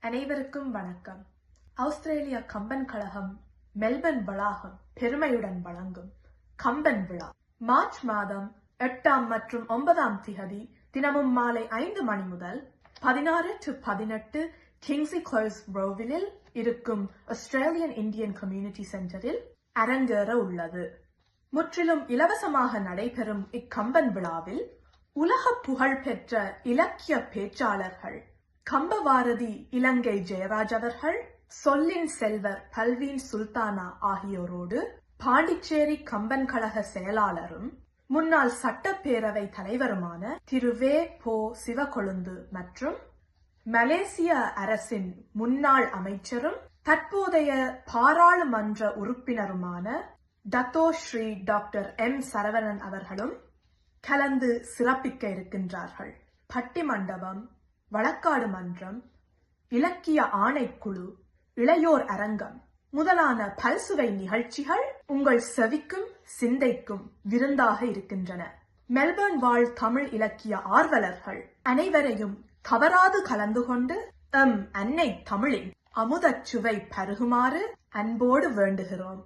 அனைவருக்கும் வணக்கம். ஆஸ்திரேலிய கம்பன் கழகம் மெல்பர்ன் வளாகம் பெருமையுடன் வழங்கும் கம்பன் விழா மார்ச் மாதம் 8 மற்றும் 9 திகதி தினமும் மாலை 5 மணி முதல் 16 to 18 கிங்ஸி க்ளோஸ் ரோவிலில் இருக்கும் ஆஸ்திரேலியன் இந்தியன் கம்யூனிட்டி சென்டரில் அரங்கேற உள்ளது. முற்றிலும் இலவசமாக நடைபெறும் இக்கம்பன் விழாவில் உலக புகழ்பெற்ற இலக்கிய பேச்சாளர்கள் கம்பவாரதி இலங்கை ஜெயராஜ் அவர்கள், சொல்லின் செல்வர் பல்வீன் சுல்தானா ஆகியோரோடு பாண்டிச்சேரி கம்பன் கழக செயலாளரும் முன்னாள் சட்டப்பேரவை தலைவருமான திரு வே. போ. சிவக்கொழுந்து மற்றும் மலேசிய அரசின் முன்னாள் அமைச்சரும் தற்போதைய பாராளுமன்ற உறுப்பினருமான Dato Sri doctor M. Saravanan அவர்களும் கலந்து சிறப்பிக்க இருக்கின்றார்கள். பட்டிமண்டபம், வழக்காடு மன்றம், இலக்கிய ஆணைக்குழு, இளையோர் அரங்கம் முதலான பல்சுவை நிகழ்ச்சிகள் உங்கள் செவிக்கும் சிந்தைக்கும் விருந்தாக இருக்கின்றன. மெல்பர்ன் வாழ் தமிழ் இலக்கிய ஆர்வலர்கள் அனைவரையும் தவறாது கலந்து கொண்டு அன்னை தமிழின் அமுதச் சுவை பருகுமாறு அன்போடு வேண்டுகிறோம்.